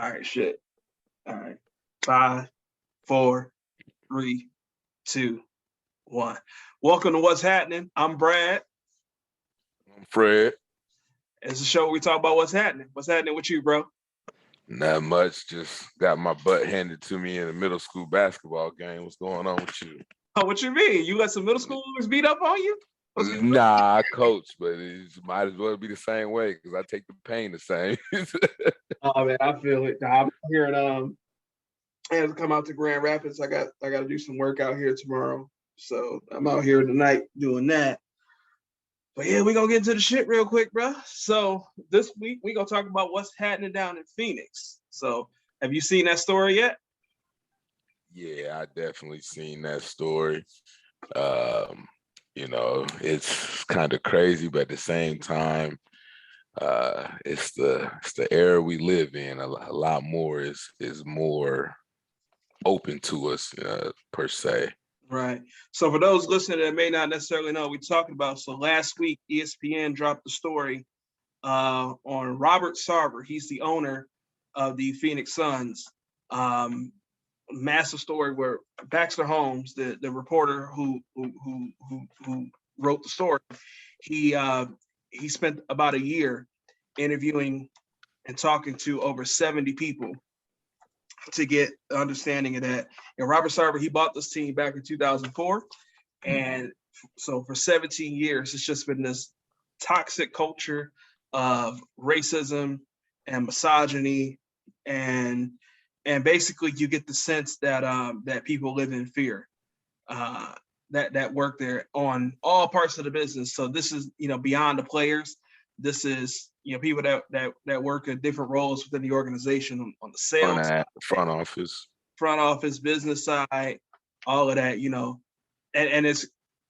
All right, shit. All right. 5, 4, 3, 2, 1. Welcome to What's Happening. I'm Brad. I'm Fred. It's a show where we talk about what's happening. What's happening with you, bro? Not much. Just got my butt handed to me in a middle school basketball game. What's going on with you? Oh, what you mean? You let some middle schoolers beat up on you? Nah, I coach, but it might as well be the same way because I take the pain the same. Oh man, I feel it. I'm here I have to come out to Grand Rapids. I got to do some work out here tomorrow. So I'm out here tonight doing that. But yeah, we're gonna get into the shit real quick, bro. So this week we're gonna talk about what's happening down in Phoenix. So have you seen that story yet? Yeah, I definitely seen that story. It's kind of crazy, but at the same time, it's the era we live in. A lot more is more open to us, per se. Right. So for those listening that may not necessarily know what we're talking about, so last week ESPN dropped the story on Robert Sarver. He's the owner of the Phoenix Suns. Massive story where Baxter Holmes, the reporter who wrote the story, he spent about a year interviewing and talking to over 70 people to get the understanding of that. And Robert Sarver, he bought this team back in 2004. And so for 17 years, it's just been this toxic culture of racism and misogyny. And basically you get the sense that that people live in fear that work there on all parts of the business. So this is, beyond the players. This is, people that work in different roles within the organization on the sales, front office, business side, all of that, and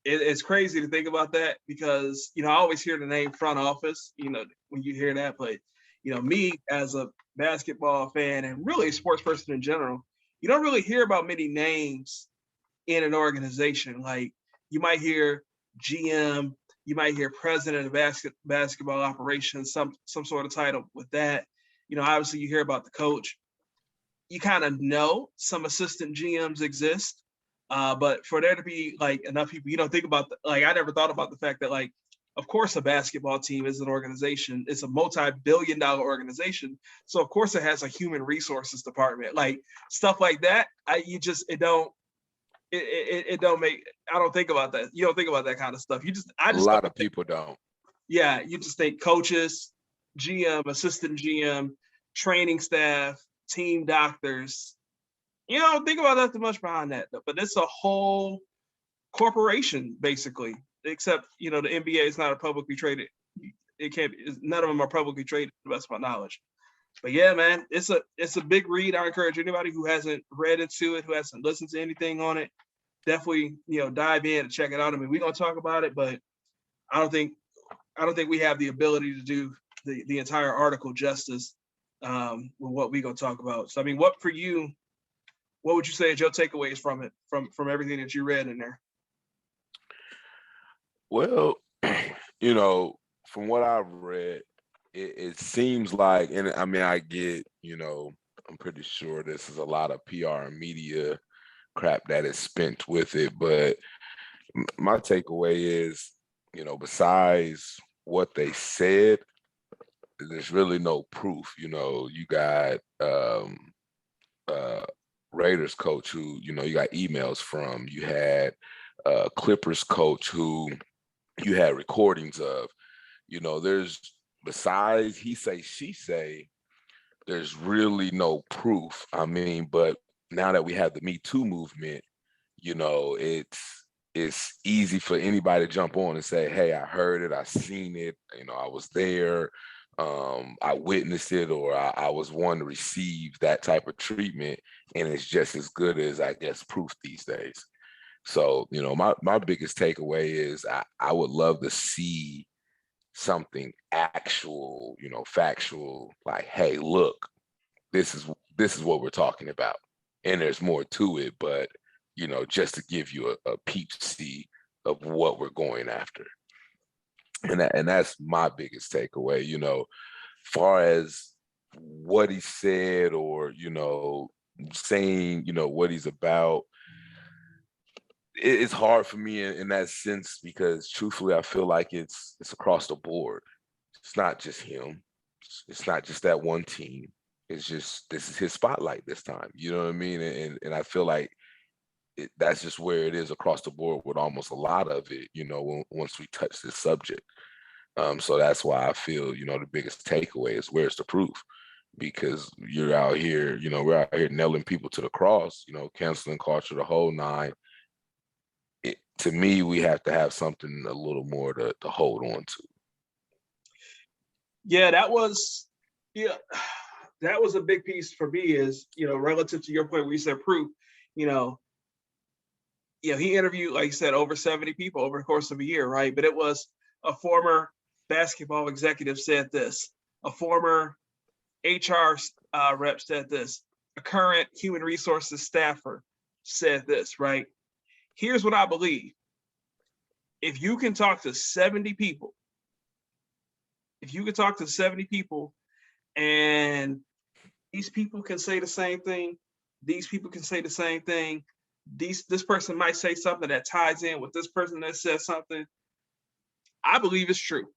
it's crazy to think about that because, I always hear the name front office, when you hear that, but, me as a basketball fan and really a sports person in general, you don't really hear about many names in an organization. Like you might hear GM, you might hear president of basketball operations, some sort of title with that. Obviously you hear about the coach. You kind of know some assistant GMs exist, but for there to be like enough people, you don't think about I never thought about the fact that of course a basketball team is an organization. It's a multi-billion-dollar organization, so of course it has a human resources department. Like stuff like that, it don't make. I don't think about that. You don't think about that kind of stuff. A lot of people don't. Yeah, you just think coaches, GM, assistant GM, training staff, team doctors. You don't think about that too much behind that, but it's a whole corporation basically. Except the NBA is not a publicly traded. It can't. None of them are publicly traded, to the best of my knowledge. But yeah, man, it's a big read. I encourage anybody who hasn't read into it, who hasn't listened to anything on it, definitely dive in and check it out. I mean, we're gonna talk about it, but I don't think we have the ability to do the entire article justice with what we're gonna talk about. So I mean, what would you say is your takeaways from it, from everything that you read in there? Well, from what I've read, it seems like, and I mean, I get, I'm pretty sure this is a lot of PR and media crap that is spent with it. But my takeaway is, besides what they said, there's really no proof. You got Raiders coach who, you got emails from, you had Clippers coach who you had recordings of, there's, besides he say, she say, there's really no proof. I mean, but now that we have the Me Too movement, it's easy for anybody to jump on and say, hey, I heard it, I seen it, I was there, I witnessed it, or I was one to receive that type of treatment, and it's just as good as, I guess, proof these days. So, my biggest takeaway is I would love to see something actual, factual, like, hey, look, this is what we're talking about. And there's more to it, but, just to give you a peep see of what we're going after. And that's my biggest takeaway, far as what he said or, saying, what he's about. It's hard for me in that sense because truthfully, I feel like it's across the board. It's not just him. It's not just that one team. It's just this is his spotlight this time. You know what I mean? And I feel like that's just where it is across the board with almost a lot of it. Once we touch this subject. So that's why I feel the biggest takeaway is where's the proof? Because you're out here, we're out here nailing people to the cross. Canceling culture, the whole nine. To me, we have to have something a little more to hold on to. Yeah, that was a big piece for me is, relative to your point where you said proof, he interviewed, like you said, over 70 people over the course of a year, right? But it was a former basketball executive said this, a former HR rep said this, a current human resources staffer said this, right? Here's what I believe. If you can talk to 70 people, and these people can say the same thing, these people can say the same thing, this person might say something that ties in with this person that says something, I believe it's true.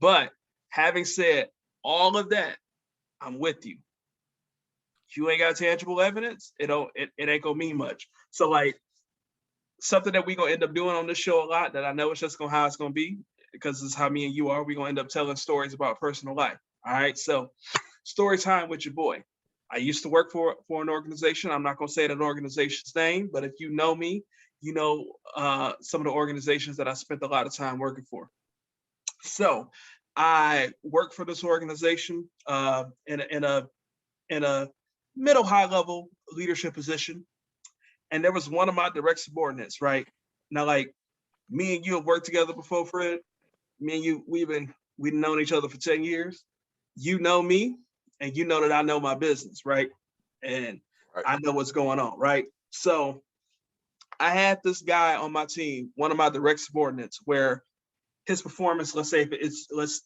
But having said all of that, I'm with you. If you ain't got tangible evidence, it ain't gonna mean much. So like something that we're gonna end up doing on this show a lot that I know it's just how it's gonna be, because this is how me and you are, we're gonna end up telling stories about personal life. All right. So story time with your boy. I used to work for an organization. I'm not gonna say that organization's name, but if you know me, you know some of the organizations that I spent a lot of time working for. So I worked for this organization in a middle high level leadership position. And there was one of my direct subordinates, right? Now, like me and you have worked together before, Fred. Me and you, we've known each other for 10 years. You know me, and you know that I know my business, right? And Right. I know what's going on, right? So I had this guy on my team, one of my direct subordinates, where his performance, let's say if it's let's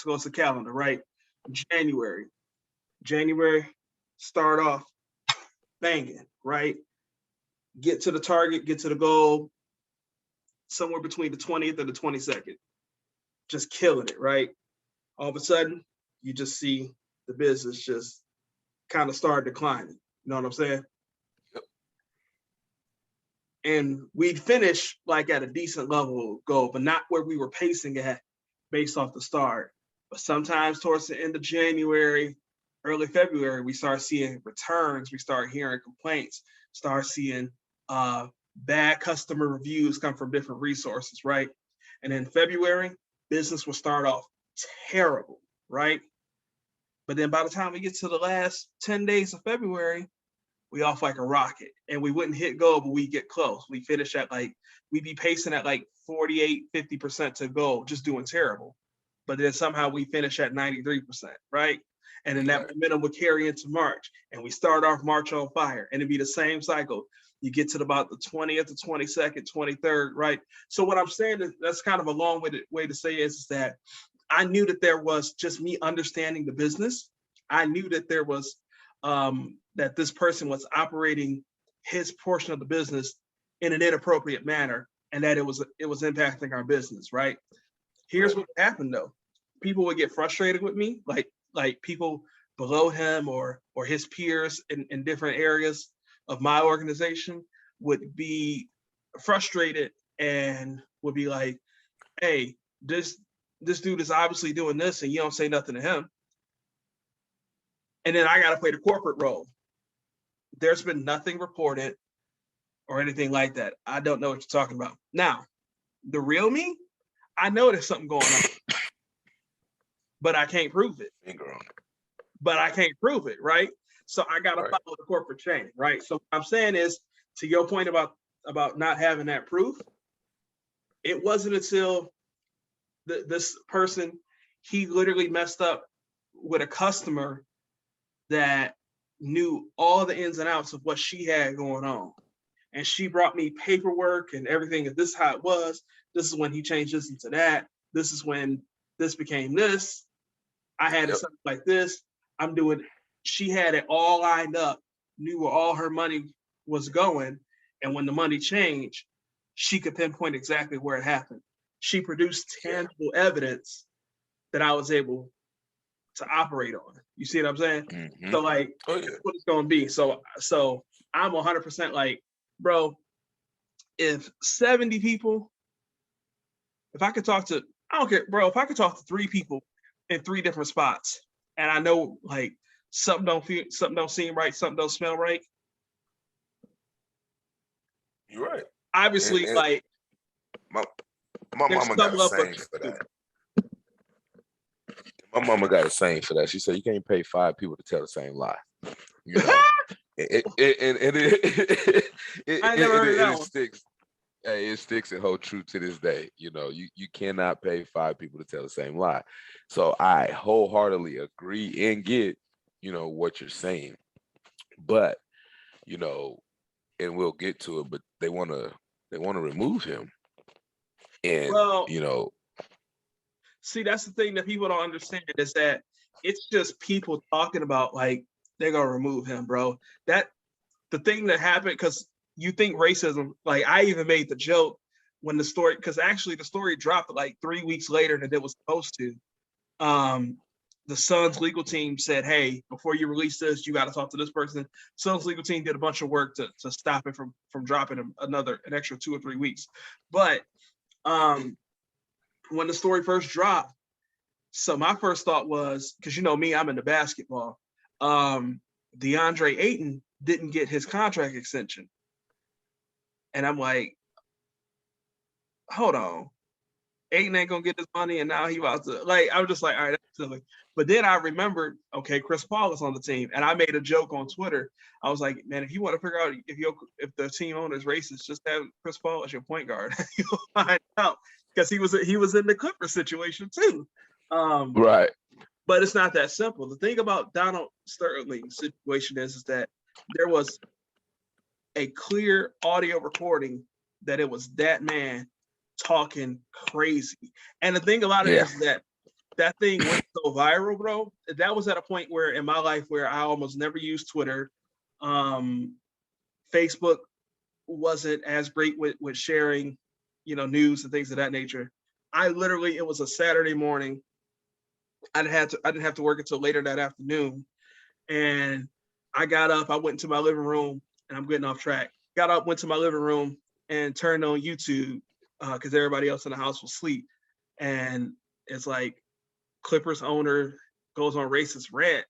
go to the calendar, right? January, start off banging, right? Get to the target, get to the goal, somewhere between the 20th and the 22nd. Just killing it, right? All of a sudden, you just see the business just kind of start declining. You know what I'm saying? Yep. And we'd finish like at a decent level of goal, but not where we were pacing at based off the start. But sometimes towards the end of January, early February, we start seeing returns, we start hearing complaints, start seeing bad customer reviews come from different resources, right? And in February, business will start off terrible, right? But then by the time we get to the last 10 days of February, we off like a rocket, and we wouldn't hit goal, but we get close. We finish at we'd be pacing at like 48, 50% to goal, just doing terrible. But then somehow we finish at 93%, right? And then that momentum would carry into March, and we start off March on fire, and it'd be the same cycle. You get to about the 20th, the 22nd, 23rd, right? So what I'm saying is that's kind of a long way to say is that I knew that there was just me understanding the business. I knew that there was that this person was operating his portion of the business in an inappropriate manner, and that it was impacting our business, right? Here's what happened though. People would get frustrated with me, like people below him or his peers in different areas of my organization would be frustrated and would be like, hey, this dude is obviously doing this and you don't say nothing to him. And then I got to play the corporate role. There's been nothing reported or anything like that. I don't know what you're talking about. Now, the real me, I know there's something going on, but I can't prove it. Right? So I got to follow the corporate chain, right? So what I'm saying is, to your point about not having that proof, it wasn't until this person, he literally messed up with a customer that knew all the ins and outs of what she had going on. And she brought me paperwork and everything. If this is how it was, this is when he changed this into that. This is when this became this. I had it something like this. I'm doing. She had it all lined up, knew where all her money was going, and when the money changed, she could pinpoint exactly where it happened. She produced tangible evidence that I was able to operate on. You see what I'm saying? Mm-hmm. So like, that's what it's gonna be. So I'm 100% like, bro, if 70 people, if I could talk to, I don't care, bro, if I could talk to 3 people in 3 different spots, and I know like something don't seem right, something don't smell right. You're right. Obviously, and like my mama got a saying for that. My mama got a saying for that. She said you can't pay 5 people to tell the same lie. You know, I never heard of that one. Sticks. Hey, it sticks and holds true to this day. You know, you cannot pay 5 people to tell the same lie. So I wholeheartedly agree and get, you know, what you're saying. But, you know, and we'll get to it, but they want to remove him. And, well, you know, see, that's the thing that people don't understand is that it's just people talking about like they're gonna remove him, bro. That the thing that happened, because you think racism, like I even made the joke when the story, because actually the story dropped like 3 weeks later than it was supposed to. The Suns legal team said, hey, before you release this, you got to talk to this person. Suns legal team did a bunch of work to stop it from dropping him an extra 2 or 3 weeks. But when the story first dropped, so my first thought was, because you know me, I'm into basketball. DeAndre Ayton didn't get his contract extension. And I'm like, hold on. Ayton ain't gonna get his money, and now he about to like. I'm just like, all right, that's silly. But then I remembered, okay, Chris Paul is on the team, and I made a joke on Twitter. I was like, man, if you want to figure out if the team owner is racist, just have Chris Paul as your point guard. You'll find out, because he was in the Clippers situation too. right. But it's not that simple. The thing about Donald Sterling's situation is that there was a clear audio recording that it was that man talking crazy. And the thing about it is that thing went so viral, bro. That was at a point where in my life where I almost never used Twitter. Facebook wasn't as great with sharing, you know, news and things of that nature. It was a Saturday morning. I didn't have to work until later that afternoon. And I got up, I went into my living room, and I'm getting off track. Got up, went to my living room and turned on YouTube because everybody else in the house was asleep. And it's like Clippers owner goes on racist rant.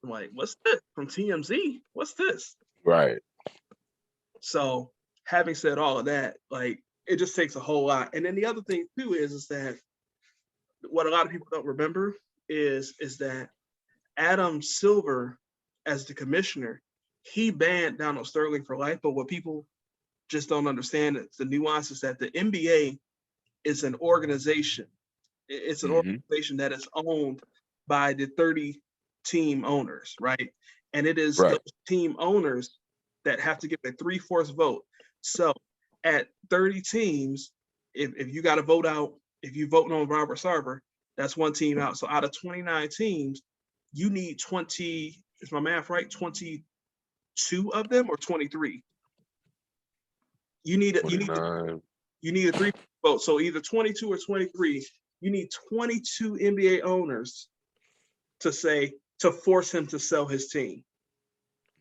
I'm like, what's this from TMZ? What's this? Right. So having said all of that, like it just takes a whole lot. And then the other thing too is that what a lot of people don't remember is that Adam Silver, as the commissioner, he banned Donald Sterling for life. But what people just don't understand is the nuance is that the NBA is an organization. It's an organization that is owned by the 30 team owners, right? And it is those team owners that have to give a 3/4 vote. So at 30 teams, if you got to vote out, if you vote on Robert Sarver, that's one team out. So out of 29 teams, you need 20, is my math right? 22 of them or 23? You need a 3 vote. So either 22 or 23. You need 22 NBA owners to force him to sell his team.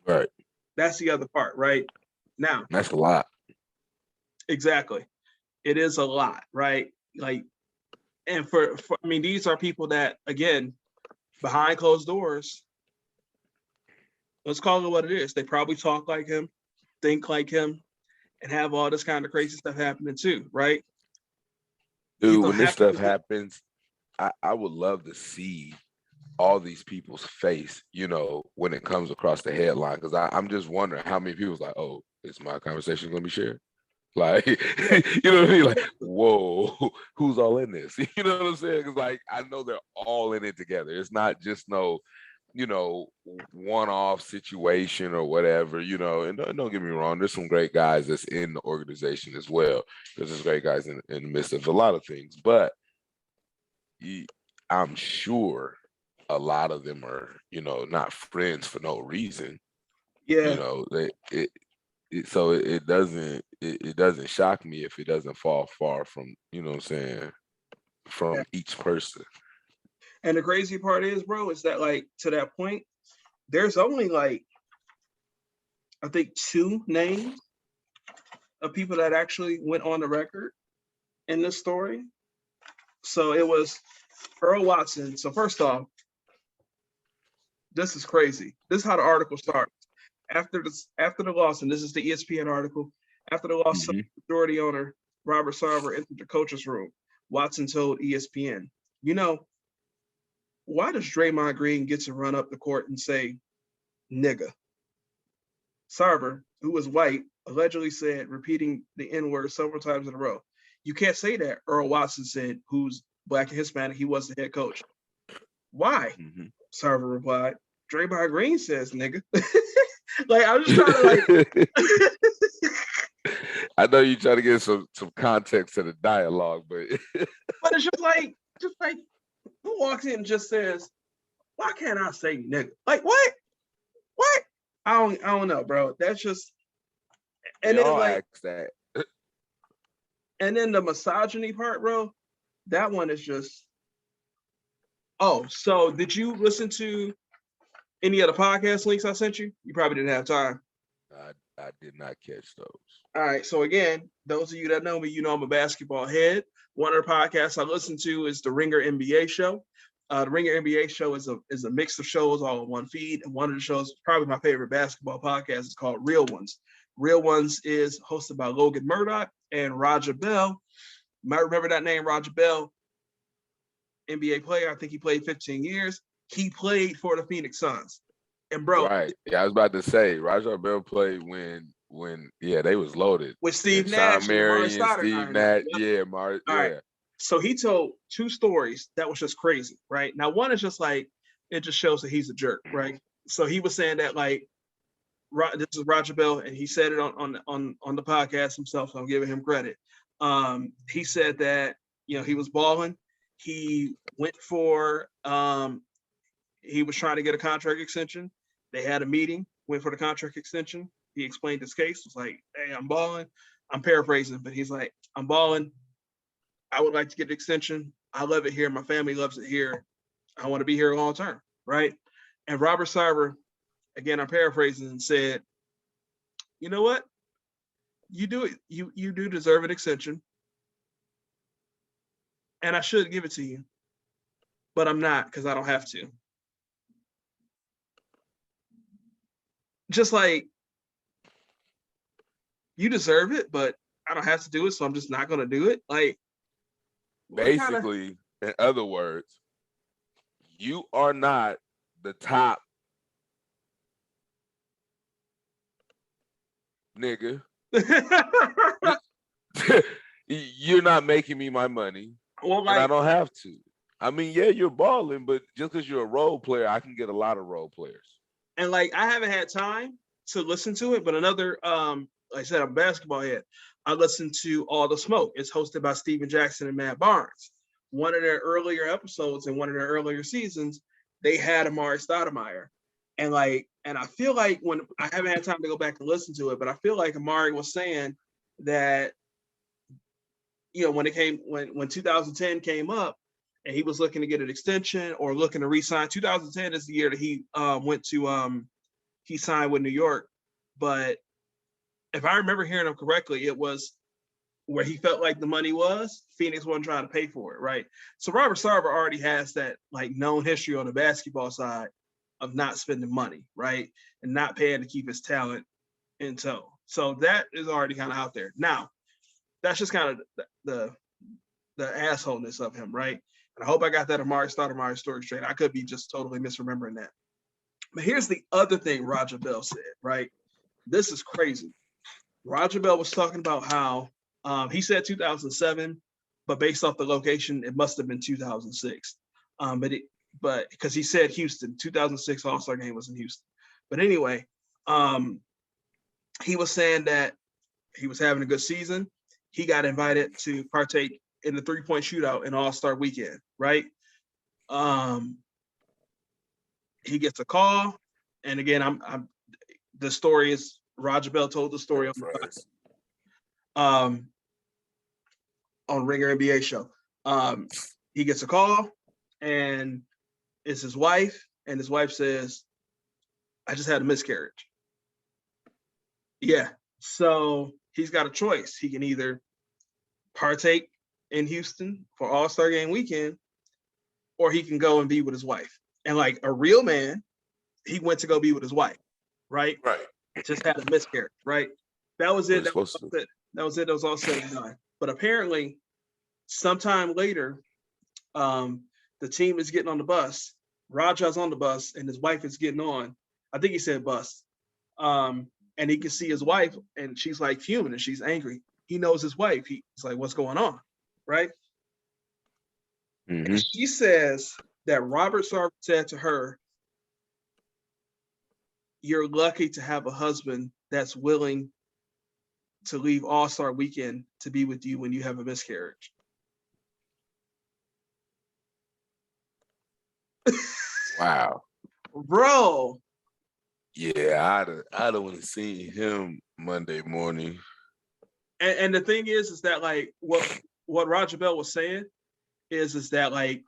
Right. That's the other part, right? Now. That's a lot. Exactly. It is a lot, right? Like, and for I mean, these are people that, again, behind closed doors, let's call it what it is. They probably talk like him, think like him, and have all this kind of crazy stuff happening too, right? Dude, when this stuff happens, I would love to see all these people's face, you know, when it comes across the headline, because I'm just wondering how many people's like, oh, is my conversation going to be shared? Like, you know what I mean? Like, whoa, who's all in this? You know what I'm saying? Because, like, I know they're all in it together. It's not just no, you know, one-off situation or whatever, you know. And don't get me wrong, there's some great guys that's in the organization as well. There's great guys in the midst of a lot of things. But I'm sure a lot of them are, not friends for no reason. Yeah. So it doesn't shock me if it doesn't fall far from, from each person. And the crazy part is, bro, is that like to that point, there's only like I think 2 names of people that actually went on the record in this story. So it was Earl Watson. So first off, this is crazy. This is how the article starts. After the loss, and this is the ESPN article, after the loss, majority owner Robert Sarver entered the coach's room. Watson told ESPN, why does Draymond Green get to run up the court and say, nigga? Sarver, who was white, allegedly said, repeating the N-word several times in a row. You can't say that, Earl Watson said, who's Black and Hispanic. He was the head coach. Why? Sarver replied, Draymond Green says, nigga. Like, I'm just trying to I know you're trying to get some context to the dialogue, but but it's just like who walks in and just says, why can't I say nigga? Like, what? I don't know, bro. That's just, and then like that. And then the misogyny part, bro, that one is just, oh, so did you listen to any of the podcast links I sent you? You probably didn't have time. I did not catch those. All right. So again, those of you that know me, I'm a basketball head. One of the podcasts I listen to is the Ringer NBA show. The Ringer NBA show is a mix of shows all in one feed. And one of the shows, probably my favorite basketball podcast, is called Real Ones. Real Ones is hosted by Logan Murdoch and Roger Bell. You might remember that name, Roger Bell, NBA player. I think he played 15 years. He played for the Phoenix Suns. And bro, right. Yeah, I was about to say Roger Bell played when they was loaded. With Steve Nash, Marion, Steve Nash. Yeah, All yeah. Right. So he told 2 stories that was just crazy, right? Now, one is just like, it just shows that he's a jerk, right? So he was saying that like, this is Roger Bell, and he said it on the podcast himself, so I'm giving him credit. He said that, he was balling. He went for, he was trying to get a contract extension. They had a meeting, went for the contract extension. He explained his case, was like, hey, I'm balling. I'm paraphrasing, but he's like, I'm balling. I would like to get an extension. I love it here. My family loves it here. I want to be here long term, right? And Robert Sarver, again, I'm paraphrasing, said, you know what? You do it. You do deserve an extension. And I should give it to you. But I'm not, because I don't have to. Just like, you deserve it, but I don't have to do it, so I'm just not going to do it. Like, basically, in other words, you are not the top nigga. You're not making me my money. Well, like, and I don't have to. I mean, yeah, you're balling, but just because you're a role player, I can get a lot of role players. And like, I haven't had time to listen to it, but another, like I said, I'm a basketball head. I listened to All the Smoke. It's hosted by Steven Jackson and Matt Barnes. One of their earlier episodes in one of their earlier seasons, they had Amari Stoudemire. And I feel like, when I haven't had time to go back and listen to it, but I feel like Amari was saying that, when 2010 came up and he was looking to get an extension or looking to re-sign, 2010 is the year that he he signed with New York. But if I remember hearing him correctly, it was where he felt like the money was, Phoenix wasn't trying to pay for it, right? So Robert Sarver already has that like known history on the basketball side of not spending money, right? And not paying to keep his talent in tow. So that is already kind of out there. Now, that's just kind of the assholeness of him, right? And I hope I got that Amari Stoudemire story straight. I could be just totally misremembering that. But here's the other thing Roger Bell said, right? This is crazy. Roger Bell was talking about how he said 2007, but based off the location, it must have been 2006. But because he said Houston, 2006 All-Star game was in Houston. But anyway, he was saying that he was having a good season. He got invited to partake in the 3-point shootout in All-Star weekend, right? he gets a call, and again, I'm the story is Roger Bell told the story on Ringer NBA show. He gets a call, and it's his wife, and his wife says, "I just had a miscarriage." Yeah, so he's got a choice. He can either partake in Houston for All-Star Game weekend, or he can go and be with his wife. And like a real man, he went to go be with his wife, right? Right. Just had a miscarriage, right? That was it. That was it. That was it. That was all said and done. But apparently, sometime later, the team is getting on the bus. Raja's on the bus, and his wife is getting on. I think he said bus. And he can see his wife, and she's like fuming, and she's angry. He knows his wife. He's like, "What's going on?" Right? Mm-hmm. And she says that Robert Sarver said to her, "You're lucky to have a husband that's willing to leave All-Star Weekend to be with you when you have a miscarriage." Wow. Bro. Yeah, I'd have want to see him Monday morning. And the thing is that like what Roger Bell was saying is that like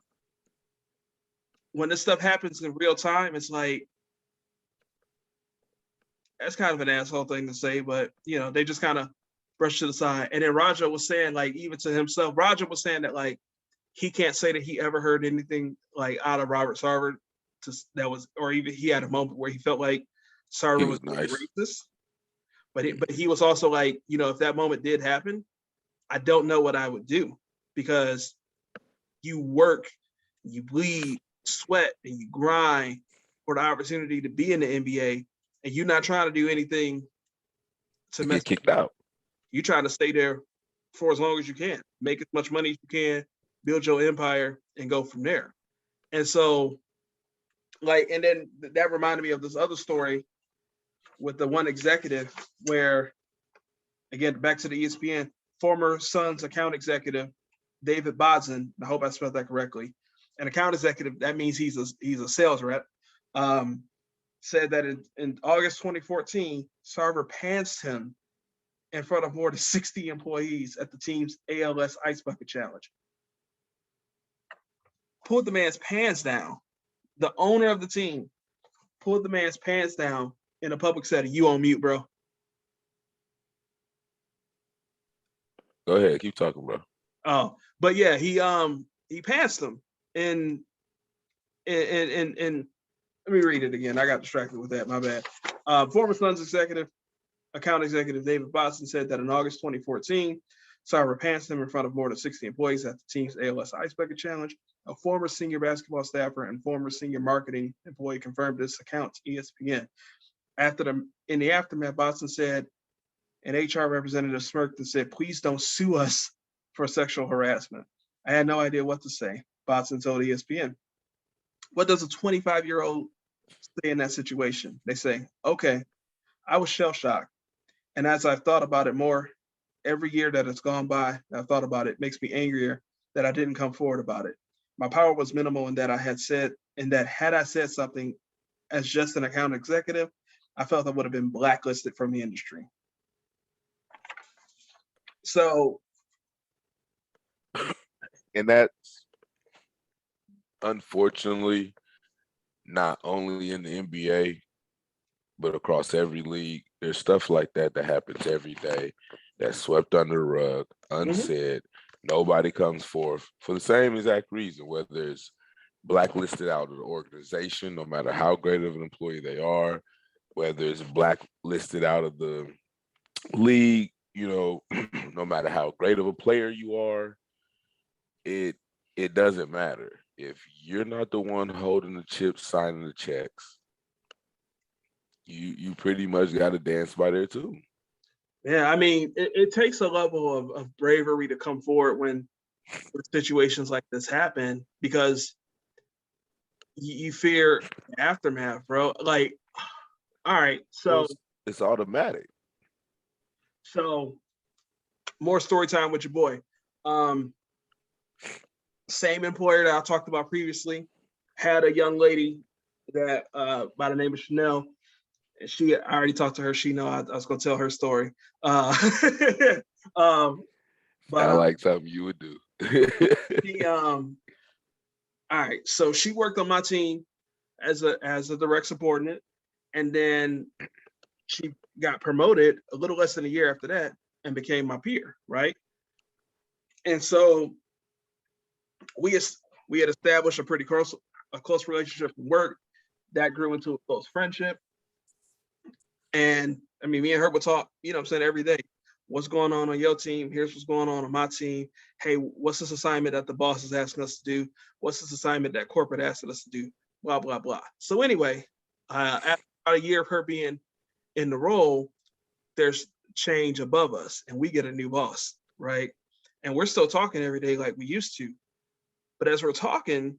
when this stuff happens in real time, it's like that's kind of an asshole thing to say, but you know, they just kind of brush to the side. And then Roger was saying, like, even to himself, Roger was saying that like he can't say that he ever heard anything like out of Robert Sarver that was, or even he had a moment where he felt like Sarver was nice. racist. But he was also like, you know, if that moment did happen, I don't know what I would do, because you work, you bleed, sweat, and you grind for the opportunity to be in the NBA, and you're not trying to do anything to get kicked out. You're trying to stay there for as long as you can, make as much money as you can, build your empire, and go from there. And so, like, and then that reminded me of this other story with the one executive where, again, back to the ESPN, former Suns account executive David Bodson, I hope I spelled that correctly, an account executive, that means he's a sales rep, said that in August 2014, Sarver pantsed him in front of more than 60 employees at the team's ALS Ice Bucket Challenge. Pulled the man's pants down. The owner of the team pulled the man's pants down in a public setting. You on mute, bro. Go ahead, keep talking, bro. Oh, but yeah, he pantsed him and let me read it again. I got distracted with that. My bad. Former Suns account executive David Boston said that in August 2014, Sarver pantsed him in front of more than 60 employees at the team's ALS Ice Bucket Challenge. A former senior basketball staffer and former senior marketing employee confirmed this account to ESPN. In the aftermath, Boston said an HR representative smirked and said, "Please don't sue us for sexual harassment." I had no idea what to say, Boston told ESPN. What does a 25-year-old say in that situation? They say, "Okay, I was shell-shocked. And as I've thought about it more, every year that has gone by, I've thought about it, makes me angrier that I didn't come forward about it. My power was minimal in that had I said something as just an account executive, I felt I would have been blacklisted from the industry." So, and that's unfortunately not only in the NBA, but across every league. There's stuff like that happens every day that's swept under the rug, unsaid. Nobody comes forth for the same exact reason, whether it's blacklisted out of the organization, no matter how great of an employee they are, whether it's blacklisted out of the league, you know, no matter how great of a player you are, it doesn't matter. If you're not the one holding the chips, signing the checks, you pretty much got to dance by there too. Yeah, I mean, it takes a level of bravery to come forward when situations like this happen, because you fear the aftermath, bro. Like, all right, so it's automatic. So, more story time with your boy. Same employer that I talked about previously had a young lady that by the name of Chanel. And I already talked to her. She know I was gonna tell her story. Um, but Sound like something you would do. she all right. So she worked on my team as a direct subordinate, and then she got promoted a little less than a year after that and became my peer, right? And so we had established a pretty close relationship from work that grew into a close friendship. And I mean, me and her would talk, you know what I'm saying, every day. What's going on your team? Here's what's going on my team. Hey, what's this assignment that the boss is asking us to do? What's this assignment that corporate asked us to do? Blah, blah, blah. So anyway, after about a year of her being in the role, there's change above us and we get a new boss, right? And we're still talking every day like we used to. But as we're talking,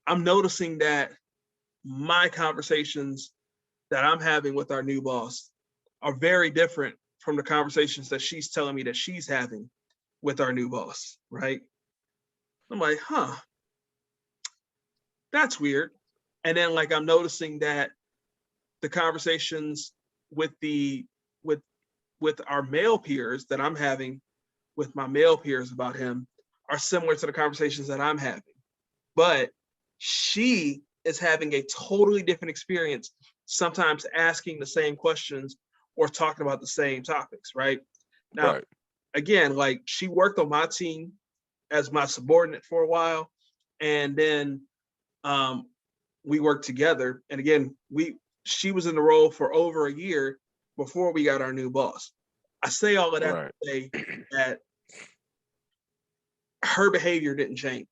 I'm noticing that my conversations that I'm having with our new boss are very different from the conversations that she's telling me that she's having with our new boss, right? I'm like, huh, that's weird. And then like I'm noticing that the conversations with with our male peers that I'm having with my male peers about him are similar to the conversations that I'm having. But she is having a totally different experience, sometimes asking the same questions or talking about the same topics, right? Now, Right. again, like she worked on my team as my subordinate for a while, and then we worked together. And again, she was in the role for over a year before we got our new boss. I say all of that Right. to say that her behavior didn't change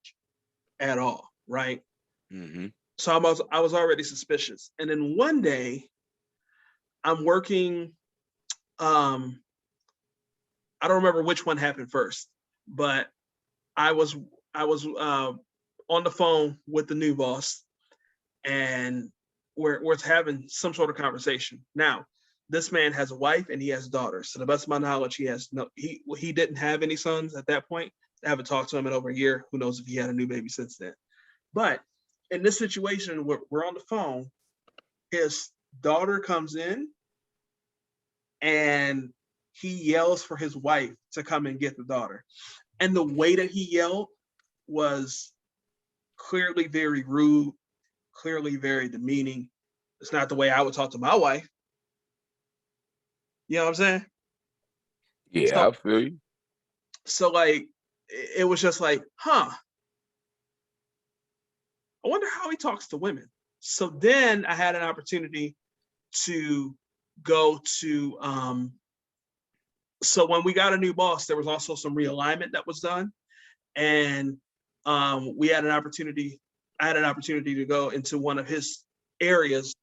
at all, right? Mm-hmm. So I was already suspicious. And then one day I'm working, I don't remember which one happened first, but I was on the phone with the new boss and we're having some sort of conversation. Now, this man has a wife and he has daughters. To the best of my knowledge, he didn't have any sons at that point. I haven't talked to him in over a year. Who knows if he had a new baby since then. But in this situation, we're on the phone. His daughter comes in and he yells for his wife to come and get the daughter. And the way that he yelled was clearly very rude, clearly very demeaning. It's not the way I would talk to my wife. You know what I'm saying? Yeah, So, I feel you. so like, it was just like, huh, I wonder how he talks to women. So then I had an opportunity to go to, so when we got a new boss, there was also some realignment that was done. And we had an opportunity, I had an opportunity to go into one of his areas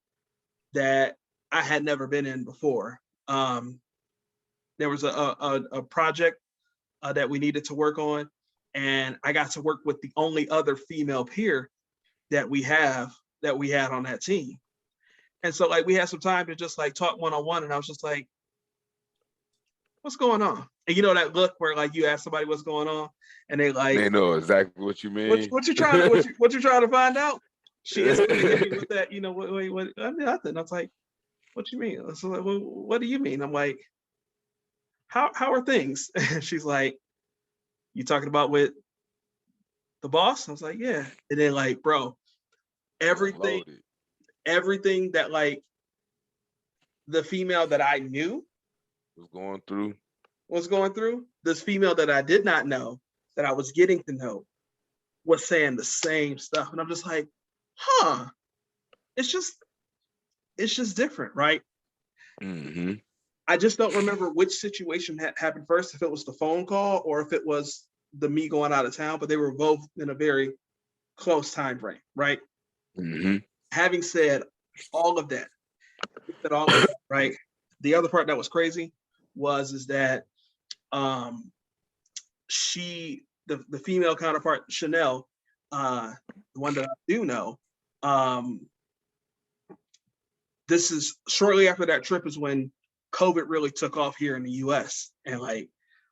that I had never been in before. There was a project that we needed to work on, and I got to work with the only other female peer that we had on that team. And so like we had some time to just like talk one-on-one, and I was just like, what's going on? And you know that look where like you ask somebody what's going on, and they like, They know exactly what you mean. what you trying to what you trying to find out? She instantly hit me with that, you know, what I mean, nothing. I was like, what you mean? So like, well, what do you mean? I'm like, how are things? She's like, you talking about with the boss? I was like, yeah. And then like, bro, everything Loaded. everything that like the female that I knew Was going through. was going through, this female that I did not know, that I was getting to know, was saying the same stuff. And I'm just like, huh, it's just different, right? Mm-hmm. I just don't remember which situation happened first, if it was the phone call or if it was the me going out of town, but they were both in a very close time frame, right? Mm-hmm. Having said all of that, right? The other part that was crazy is that the female counterpart, Chanel, the one that I do know, this is shortly after that trip is when COVID really took off here in the US, and like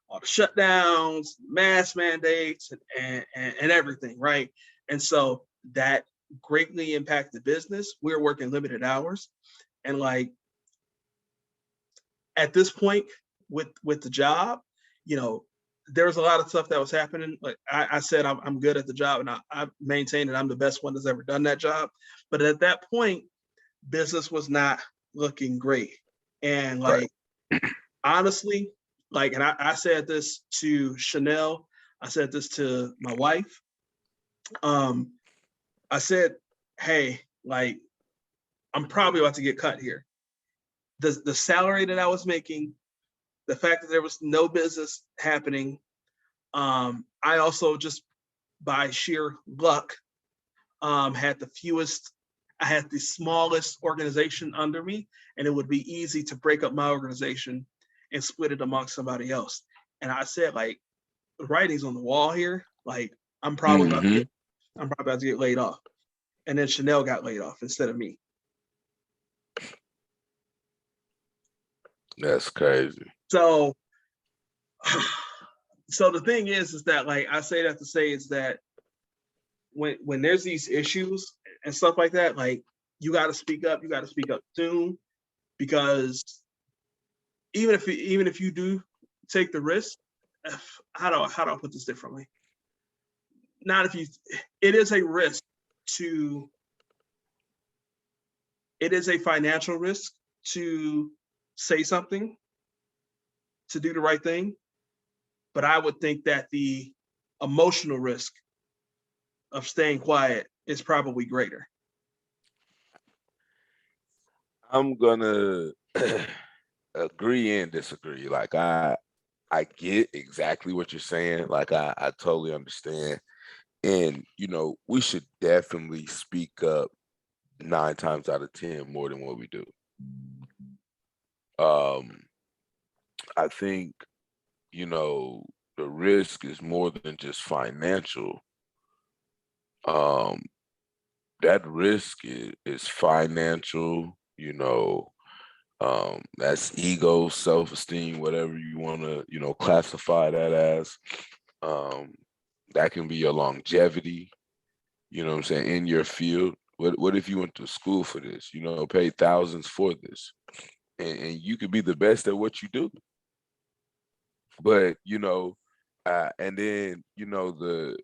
all the shutdowns, mask mandates, and everything, right? And so that greatly impacted business. We were working limited hours. And like at this point with the job, you know, there was a lot of stuff that was happening. Like I said, I'm good at the job, and I maintain that I'm the best one that's ever done that job. But at that point, business was not looking great. And like, honestly, like, and I said this to Chanel, I said this to my wife. I said, hey, like, I'm probably about to get cut here. The salary that I was making, the fact that there was no business happening. I also just by sheer luck had I had the smallest organization under me, and it would be easy to break up my organization and split it amongst somebody else. And I said, like, the writing's on the wall here. Like, I'm probably about to get laid off. And then Chanel got laid off instead of me. That's crazy. So the thing is that, like, I say that to say is that when there's these issues and stuff like that, like, you got to speak up. You got to speak up soon, because even if you do take the risk, how do I put this differently? Not if you, it is a risk to, it is a financial risk to say something, to do the right thing. But I would think that the emotional risk of staying quiet is probably greater. I'm gonna agree and disagree. Like I get exactly what you're saying. Like I totally understand. And you know, we should definitely speak up 9 times out of 10 more than what we do. I think, you know, the risk is more than just financial. That risk is financial, you know, that's ego, self-esteem, whatever you want to, you know, classify that as. That can be your longevity, you know what I'm saying, in your field. What if you went to school for this, you know, paid thousands for this, and you could be the best at what you do. But, you know, and then, you know, the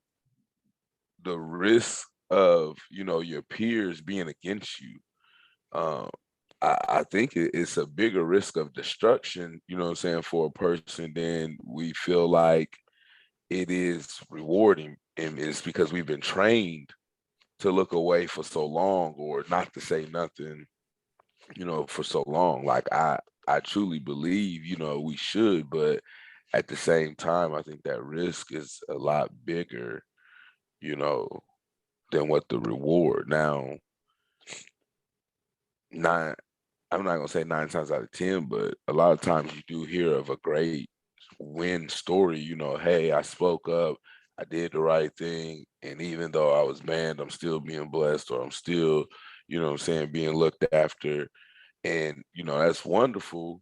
risk of, you know, your peers being against you, um, I think it's a bigger risk of destruction, you know what I'm saying, for a person than we feel like it is rewarding. And it's because we've been trained to look away for so long, or not to say nothing, you know, for so long. Like I truly believe, you know, we should, but at the same time, I think that risk is a lot bigger, you know, than what the reward. Now, nine, I'm not gonna say 9 times out of 10, but a lot of times you do hear of a great win story, you know, hey, I spoke up, I did the right thing, and even though I was banned, I'm still being blessed, or I'm still, you know what I'm saying, being looked after. And, you know, that's wonderful,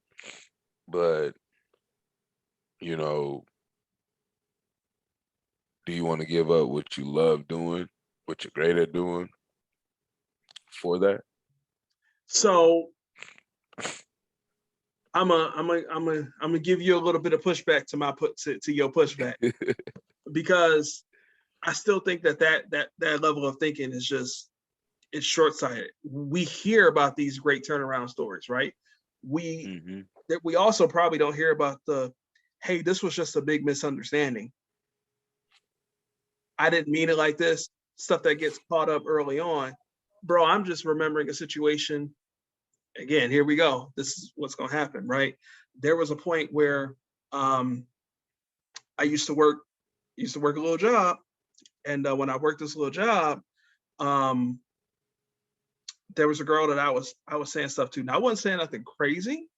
but, you know, do you want to give up what you love doing, what you're great at doing for that? So I'm gonna give you a little bit of pushback to your pushback, because I still think that level of thinking is just, it's short-sighted. We hear about these great turnaround stories, right? We also probably don't hear about the, hey, this was just a big misunderstanding. I didn't mean it like this. Stuff that gets caught up early on. Bro, I'm just remembering a situation. Again, here we go. This is what's going to happen, right? There was a point where I used to work a little job, and when I worked this little job, there was a girl that I was saying stuff to. Now, I wasn't saying nothing crazy.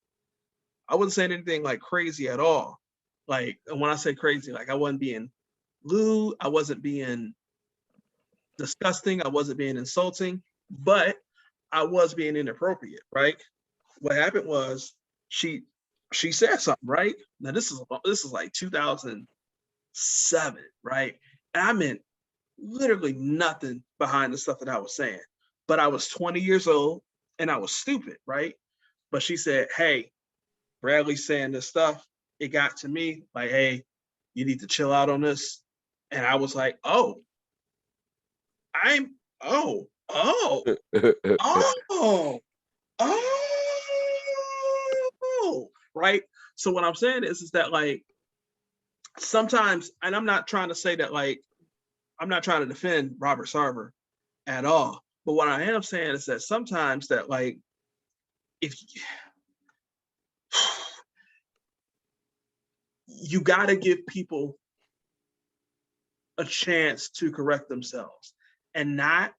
I wasn't saying anything like crazy at all. Like, when I say crazy, like, I wasn't being lewd, I wasn't being disgusting, I wasn't being insulting, but I was being inappropriate, right? What happened was she said something, right? Now this is like 2007, right? And I meant literally nothing behind the stuff that I was saying. But I was 20 years old and I was stupid, right? But she said, hey, Bradley's saying this stuff. It got to me like, hey, you need to chill out on this. And I was like, oh, I'm, oh, oh, oh, oh, right? So what I'm saying is that like sometimes, and I'm not trying to say that like, I'm not trying to defend Robert Sarver at all. But what I am saying is that sometimes that like, if you got to give people a chance to correct themselves and not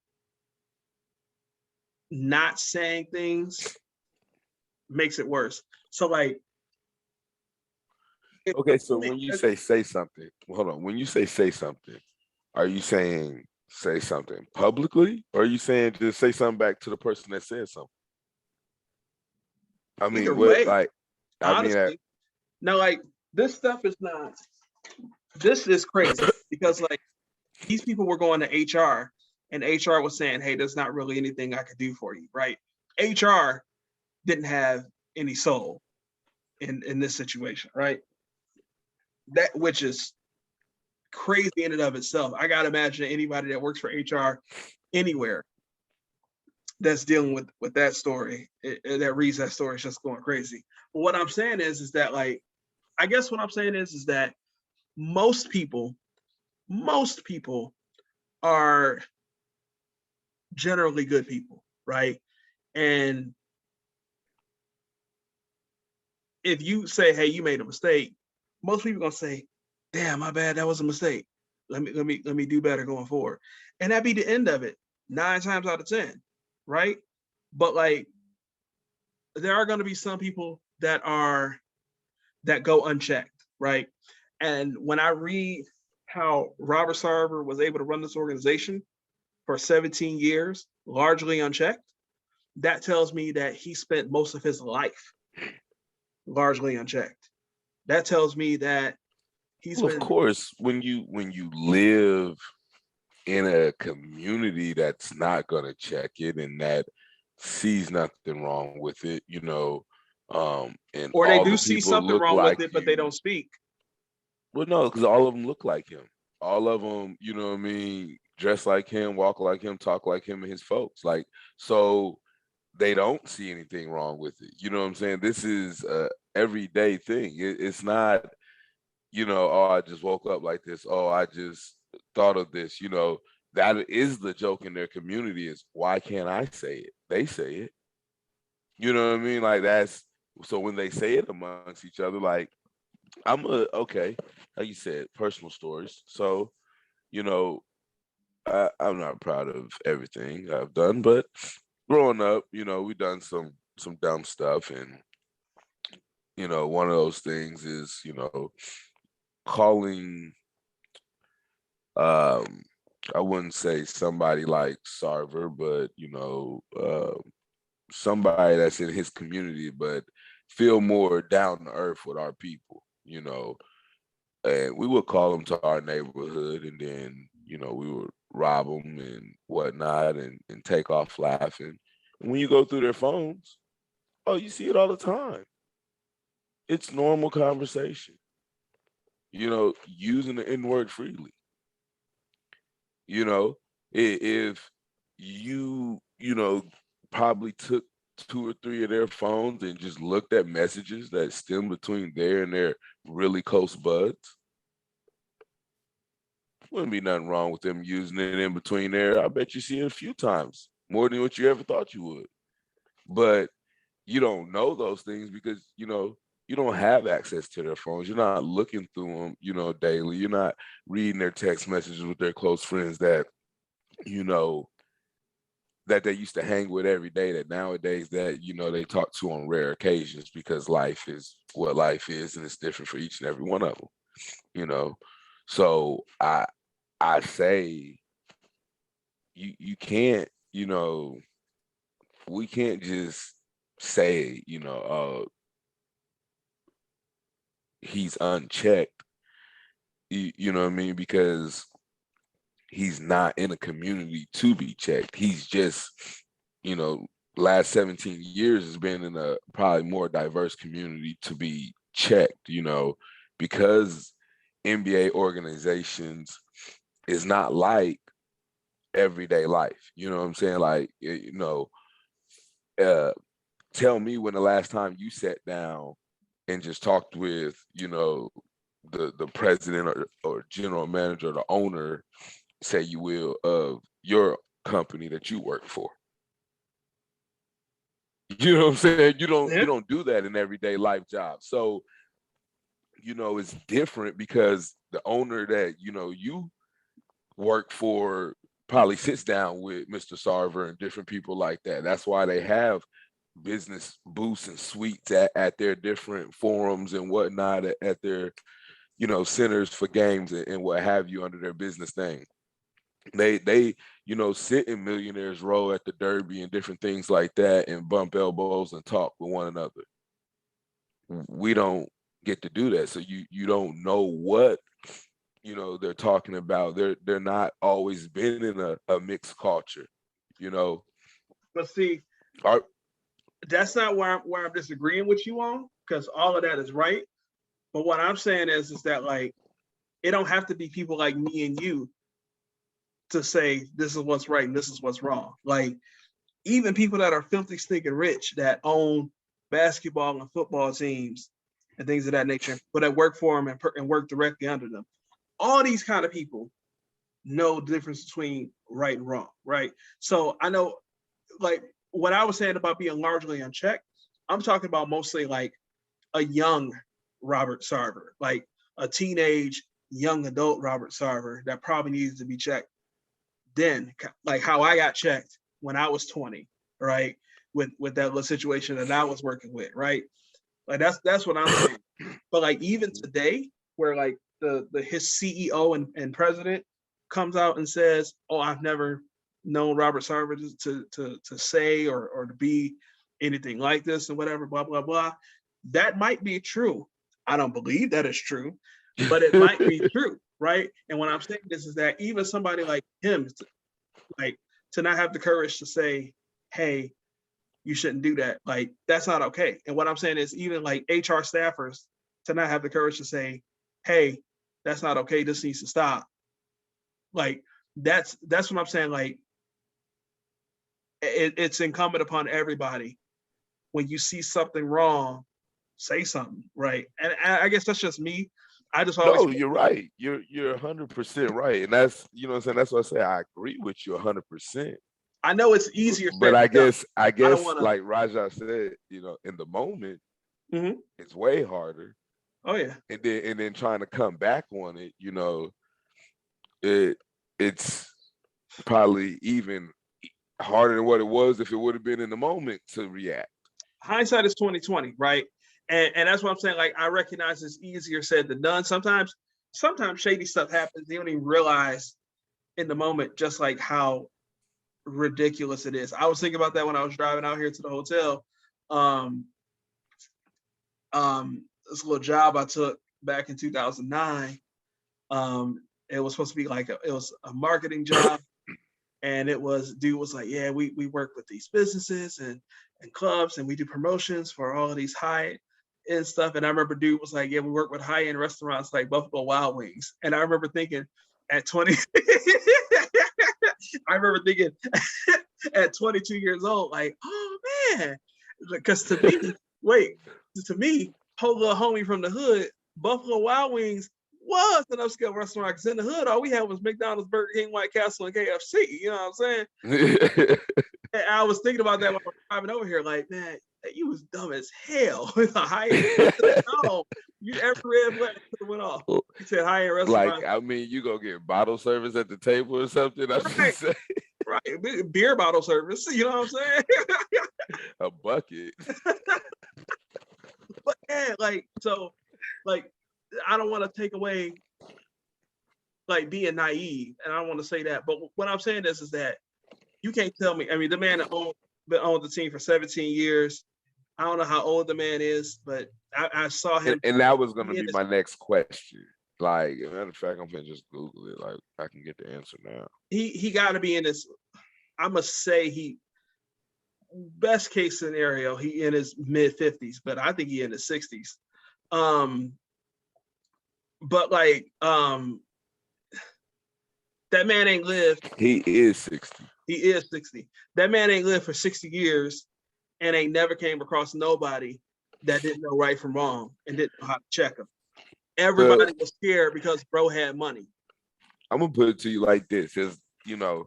saying things makes it worse. So like, Okay, so when you say something, hold on. When you say something, are you saying say something publicly, or are you saying just say something back to the person that said something? I either mean, what way, like? I mean, honestly, now like this stuff is not. This is crazy because like these people were going to HR and HR was saying, hey, there's not really anything I could do for you, right? HR didn't have any soul in this situation, right? That which is crazy in and of itself. I gotta imagine anybody that works for HR anywhere that's dealing with that story, that reads that story is just going crazy. But what I'm saying is that like, I guess what I'm saying is that most people are generally good people, right? And if you say, hey, you made a mistake, most people are gonna say, damn, my bad, that was a mistake. Let me do better going forward. And that'd be the end of it, 9 times out of 10, right? But like there are gonna be some people that go unchecked, right? And when I read how Robert Sarver was able to run this organization for 17 years, largely unchecked, that tells me that he spent most of his life largely unchecked. That tells me that he's well, of been. course, when you live in a community that's not gonna check it and that sees nothing wrong with it, and Or they all do the see people something look wrong with like it, but they you. don't speak. Well, no, because all of them look like him. All of them, you know what I mean, dress like him, walk like him, talk like him and his folks. Like, so they don't see anything wrong with it. You know what I'm saying? This is a everyday thing. It's not, oh, I just woke up like this. Oh, I just thought of this. That is the joke in their community is why can't I say it? They say it. You know what I mean? Like that's so when they say it amongst each other, like okay, like you said, personal stories. So, you know, I'm not proud of everything I've done, but growing up, we done some dumb stuff, and one of those things is calling. Um, I wouldn't say somebody like Sarver, but somebody that's in his community, but feel more down to earth with our people. And we would call them to our neighborhood, and then we would rob them and whatnot, and take off laughing. And when you go through their phones, oh, you see it all the time. It's normal conversation. Using the N word freely. If you probably took 2 or 3 of their phones and just looked at messages that stem between there and their really close buds, wouldn't be nothing wrong with them using it in between there. I bet you see it a few times, more than what you ever thought you would. But you don't know those things because, you don't have access to their phones. You're not looking through them, daily. You're not reading their text messages with their close friends that, you know, that they used to hang with every day, that nowadays that, they talk to on rare occasions because life is what life is and it's different for each and every one of them, you know? So I say you can't, we can't just say, he's unchecked. You know what I mean? Because he's not in a community to be checked. He's just, last 17 years has been in a probably more diverse community to be checked, because NBA organizations is not like everyday life. You know what I'm saying? Like, tell me when the last time you sat down and just talked with, the president or general manager or the owner, say you will, of your company that you work for. You know what I'm saying? You don't do that in everyday life jobs. So, it's different because the owner that, you work for probably sits down with Mr. Sarver and different people like that. That's why they have business booths and suites at their different forums and whatnot, at their, centers for games and what have you under their business name. They sit in Millionaires Row at the Derby and different things like that and bump elbows and talk with one another. We don't get to do that. So you don't know what they're talking about. They're not always been in a mixed culture, But see, that's not where I'm disagreeing with you on, because all of that is right. But what I'm saying is that, like, it don't have to be people like me and you to say this is what's right and this is what's wrong. Like, even people that are filthy, stinking rich that own basketball and football teams and things of that nature, but that work for them and work directly under them. All these kind of people know the difference between right and wrong, right? So I know, like, what I was saying about being largely unchecked, I'm talking about mostly like a young Robert Sarver, like a teenage, young adult Robert Sarver that probably needs to be checked. Then, like how I got checked when I was 20, right? With that little situation that I was working with, right? Like that's what I'm saying. But like even today, where like his CEO and president comes out and says, "Oh, I've never known Robert Sarver to say or to be anything like this and whatever, blah blah blah." That might be true. I don't believe that is true, but it might be true, right? And what I'm saying is that even somebody like him, like, to not have the courage to say, "Hey, you shouldn't do that," like, that's not okay. And what I'm saying is even like HR staffers to not have the courage to say, "Hey, that's not okay. This needs to stop." Like, that's what I'm saying. Like, it's incumbent upon everybody, when you see something wrong, say something, right? And I guess that's just me. I just always No, you're right. You're 100% right. And that's, what I'm saying, that's what I say. I agree with you 100%. I know it's easier But said I than done. guess don't wanna- like Raja said, in the moment, it's way harder. Oh yeah. And then trying to come back on it, it's probably even harder than what it was if it would have been in the moment to react. Hindsight is 2020, right? And that's what I'm saying. Like, I recognize it's easier said than done. Sometimes shady stuff happens. You don't even realize in the moment just like how ridiculous it is. I was thinking about that when I was driving out here to the hotel. This little job I took back in 2009. It was supposed to be like it was a marketing job, and dude was like, "Yeah, we work with these businesses and clubs, and we do promotions for all of these high end stuff." And I remember dude was like, "Yeah, we work with high end restaurants like Buffalo Wild Wings." And I remember thinking at 20, I remember thinking at 22 years old, like, "Oh man," because to me, whole little homie from the hood, Buffalo Wild Wings was an upscale restaurant. Because in the hood, all we had was McDonald's, Burger King, White Castle, and KFC. You know what I'm saying? And I was thinking about that when I was driving over here. Like, man, you was dumb as hell. No, every red flag went off. You said high-end restaurant. Like, I mean, you go get bottle service at the table or something. That's what you say. Right, beer bottle service. You know what I'm saying? A bucket. But yeah, like, so, like, I don't want to take away like being naive, and I don't want to say that. But what I'm saying is that you can't tell me. I mean, the man that owned the team for 17 years. I don't know how old the man is, but I saw him. And that was going to be my next question. Like, matter of fact, I'm gonna just Google it. Like, I can get the answer now. He got to be in his. I must say best case scenario, he in his mid-50s, but I think he in his 60s. But like, that man ain't lived. He is 60. He is 60. That man ain't lived for 60 years and ain't never came across nobody that didn't know right from wrong and didn't know how to check him. Everybody was scared because bro had money. I'm gonna put it to you like this: is you know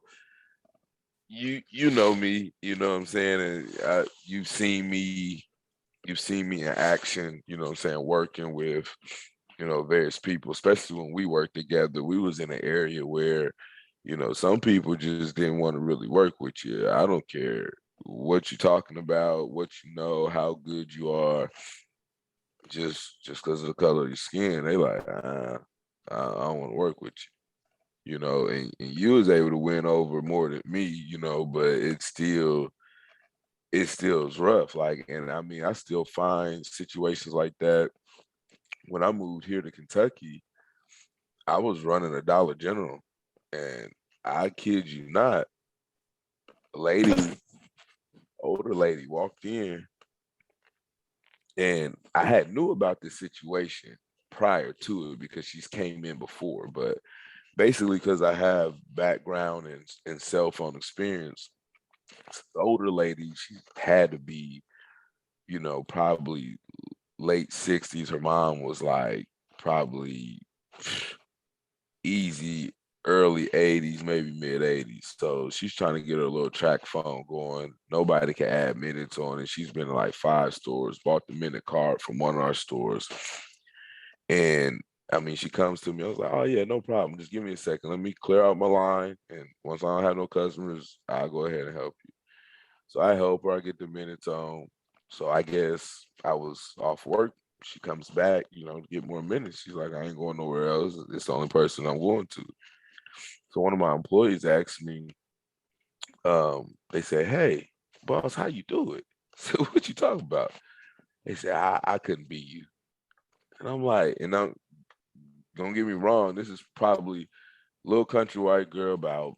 me, you know what I'm saying, and you've seen me in action, you know what I'm saying, working with, you know, various people, especially when we worked together. We was in an area where, you know, some people just didn't want to really work with you. I don't care what you're talking about, what you know, how good you are, just because of the color of your skin. They like, I don't want to work with you, you know, and you was able to win over more than me, you know, but it still is rough. Like, and I mean, I still find situations like that. When I moved here to Kentucky, I was running a Dollar General, and I kid you not, a lady, older lady, walked in, and I had knew about this situation prior to it because she's came in before, but basically because I have background in cell phone experience, the older lady, she had to be, you know, probably late 60s. Her mom was like probably easy early 80s, maybe mid 80s. So she's trying to get her little track phone going. Nobody can add minutes on it. She's been to like 5 stores, bought the minute card from one of our stores. And I mean, she comes to me. I was like, oh yeah, no problem. Just give me a second. Let me clear out my line. And once I don't have no customers, I'll go ahead and help you. So I help her. I get the minutes on. So I guess I was off work. She comes back, you know, to get more minutes. She's like, I ain't going nowhere else. It's the only person I'm going to. So one of my employees asked me, they said, hey, boss, how you do it? So what you talking about? They said, I couldn't be you. And I'm like, and don't get me wrong, this is probably a little country white girl about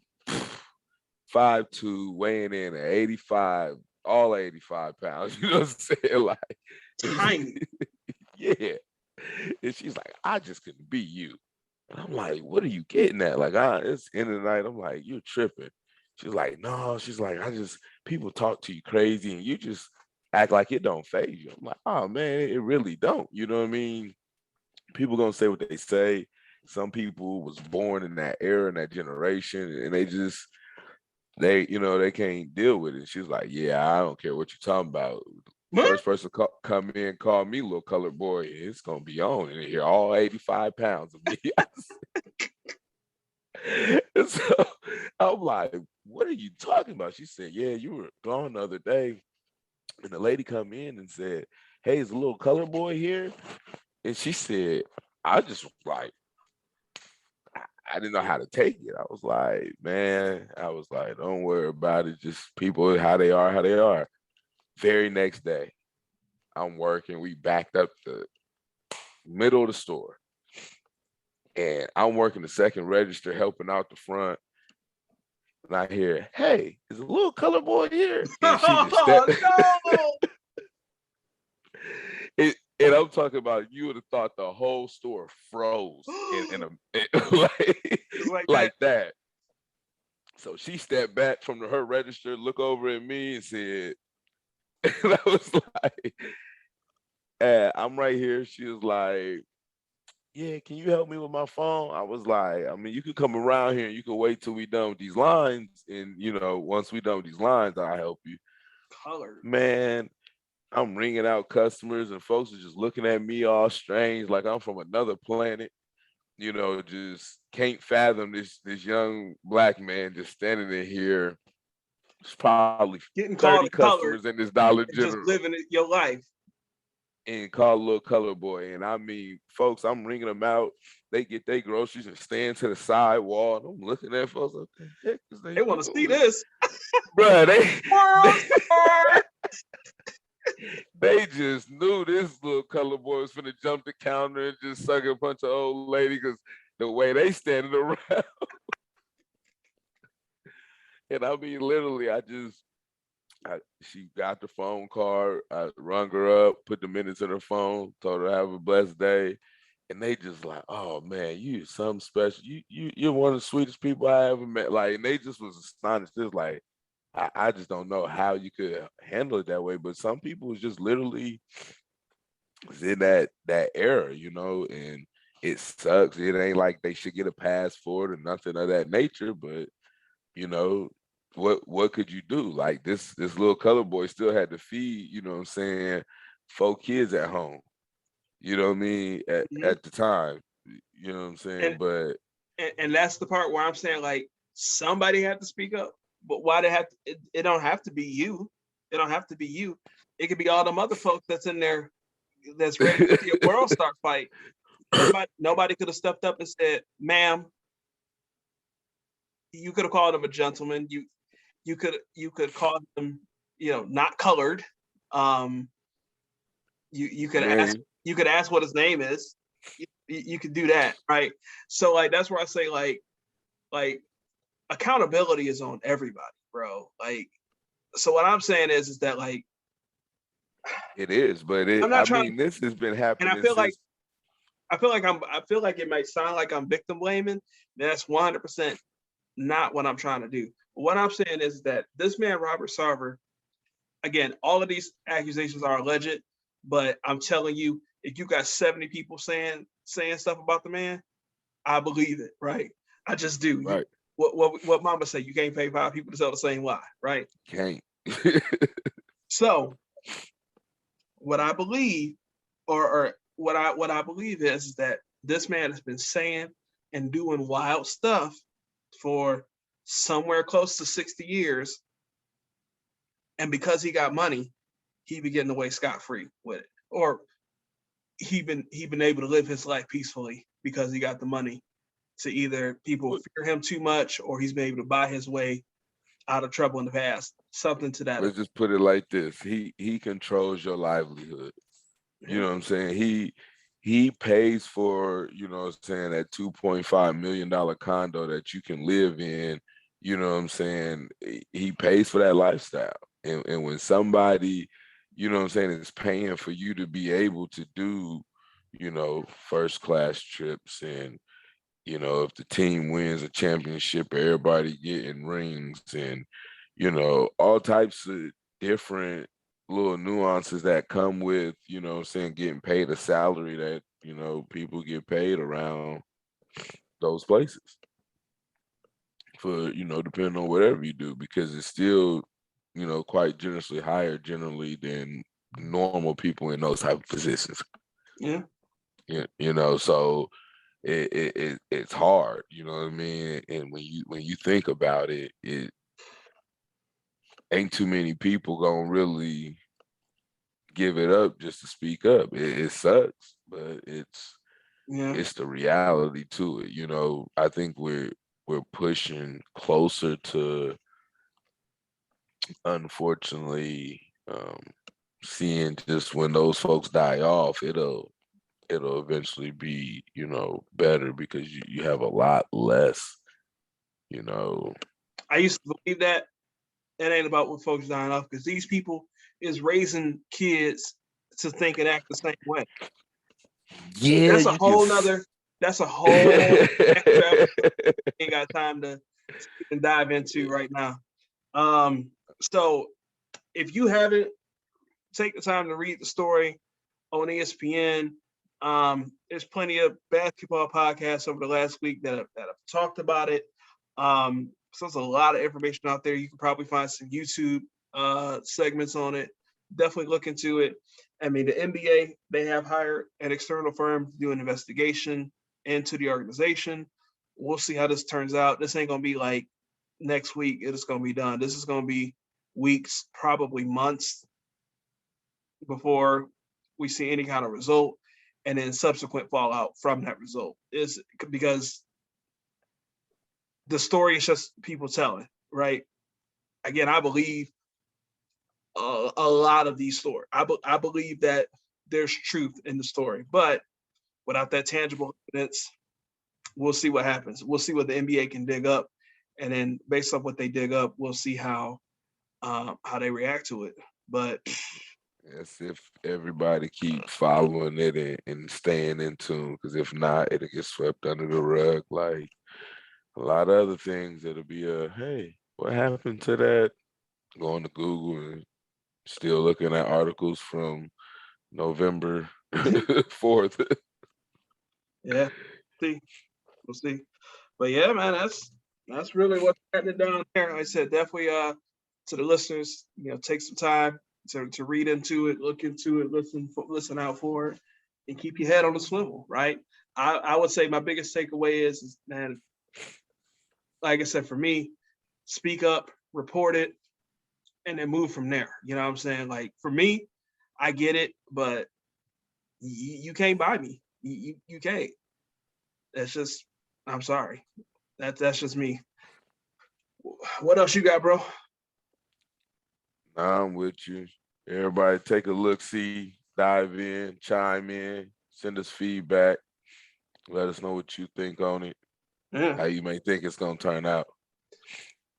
5'2", weighing in at 85, all 85 pounds. You know what I'm saying? Like, Tiny. yeah. And she's like, I just couldn't be you. And I'm like, what are you getting at? Like, it's the end of the night. I'm like, you're tripping. She's like, no. She's like, people talk to you crazy and you just act like it don't phase you. I'm like, oh man, it really don't. You know what I mean? People gonna say what they say. Some people was born in that era, in that generation, and they can't deal with it. She's like, yeah, I don't care what you're talking about. First person come in, call me little colored boy, it's gonna be on in here, all 85 pounds of me. And so I'm like, what are you talking about? She said, yeah, you were gone the other day, and the lady come in and said, hey, is a little colored boy here? And she said, I just was like, I didn't know how to take it. I was like, man, don't worry about it. Just people, how they are, how they are. Very next day, I'm working. We backed up the middle of the store. And I'm working the second register, helping out the front. And I hear, hey, is a little color boy here? And she just stepped. Oh, no. And I'm talking about, you would have thought the whole store froze like that. So she stepped back from her register, looked over at me and said, and I was like, I'm right here. She was like, yeah, can you help me with my phone? I was like, I mean, you could come around here and you can wait till we done with these lines. And, you know, once we done with these lines, I'll help you. Color. Man, I'm ringing out customers and folks are just looking at me all strange, like I'm from another planet. You know, just can't fathom this young black man just standing in here. There's probably getting 30 customers in this Dollar General. Just living your life. And call a little color boy. And I mean, folks, I'm ringing them out. They get their groceries and stand to the side wall. And I'm looking at folks, what the heck is they want to see this. Bro, They just knew this little color boy was finna jump the counter and just suck a bunch of old lady because the way they standing around. And I mean, literally, she got the phone card. I rung her up, put the minutes in her phone, told her have a blessed day. And they just like, oh man, you something special. You're one of the sweetest people I ever met. Like, and they just was astonished. Just like, I just don't know how you could handle it that way. But some people was just literally in that era, and it sucks. It ain't like they should get a pass for it or nothing of that nature, but you know, what could you do? Like this little color boy still had to feed, 4 kids at home. You know what I mean? At the time. You know what I'm saying? And, But and that's the part where I'm saying, like, somebody had to speak up. But why they have to, it don't have to be you. It don't have to be you. It could be all them other folks that's in there that's ready to see a world star fight. Nobody could have stepped up and said, ma'am, you could have called him a gentleman. You could call him, not colored. You could ask what his name is. You could do that, right? So like that's where I say like accountability is on everybody, bro. Like, so what I'm saying is that like it is, but this has been happening. And I feel like it might sound like I'm victim blaming. That's 100% not what I'm trying to do. What I'm saying is that this man, Robert Sarver, again, all of these accusations are alleged, but I'm telling you, if you got 70 people saying stuff about the man, I believe it, right? I just do. Right. What mama say, you can't pay 5 people to tell the same lie, right? Can't. So what I believe, or what I believe is that this man has been saying and doing wild stuff for somewhere close to 60 years. And because he got money, he be getting away scot-free with it. Or he been able to live his life peacefully because he got the money to either people fear him too much or he's been able to buy his way out of trouble in the past. Something to that. Let's just put it like this. He controls your livelihood. You know what I'm saying? He pays for, that $2.5 million condo that you can live in. You know what I'm saying? He pays for that lifestyle. And when somebody, is paying for you to be able to do, first class trips and, if the team wins a championship, everybody getting rings and, all types of different little nuances that come with, getting paid a salary that, people get paid around those places for, depending on whatever you do, because it's still, quite generously higher generally than normal people in those type of positions. Yeah. So it's hard, you know what I mean? And when you think about it, it ain't too many people gonna really give it up just to speak up. It sucks, but it's the reality to it. I think we're pushing closer to, unfortunately, seeing just when those folks die off, it'll eventually be, better because you have a lot less, I used to believe that it ain't about what folks dying off, because these people is raising kids to think and act the same way. Yeah, that's a whole extra ain't got time to even dive into right now. So if you haven't, take the time to read the story on ESPN. There's plenty of basketball podcasts over the last week that have talked about it. So there's a lot of information out there. You can probably find some YouTube segments on it. Definitely look into it. I mean, the NBA, they have hired an external firm to do an investigation into the organization. We'll see how this turns out. This ain't going to be like next week. It's going to be done. This is going to be weeks, probably months before we see any kind of result, and then subsequent fallout from that result. Is because the story is just people telling, right? Again, I believe a lot of these stories. I believe that there's truth in the story, but without that tangible evidence, we'll see what happens. We'll see what the NBA can dig up, and then based on what they dig up, we'll see how they react to it. But Yes, if everybody keep following it and staying in tune, because if not, it'll get swept under the rug like a lot of other things. It'll be hey, what happened to that? Going to Google and still looking at articles from November 4th. yeah, see, we'll see. But yeah, man, that's really what's happening down there. Like I said, definitely to the listeners, take some time to read into it, look into it, listen out for it, and keep your head on the swivel, right? I would say my biggest takeaway is man, like I said, for me, speak up, report it, and then move from there. You know what I'm saying? Like for me, I get it, but you can't buy me. You can't. That's just I'm sorry. That's just me. What else you got, bro? Nah, I'm with you. Everybody take a look, see, dive in, chime in, send us feedback. Let us know what you think on it, Yeah. how you may think it's going to turn out.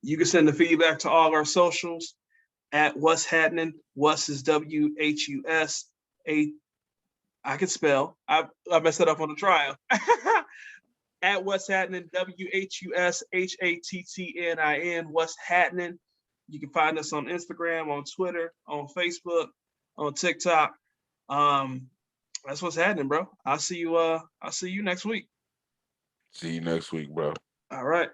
You can send the feedback to all our socials at Whus Hattnin. Whus is WHUS. I can spell. I messed it up on the trial. At Whus Hattnin, WHUSHATTNIN. Whus Hattnin. You can find us on Instagram, on Twitter, on Facebook, on TikTok. That's what's happening, bro. I'll see you next week. See you next week, bro. All right.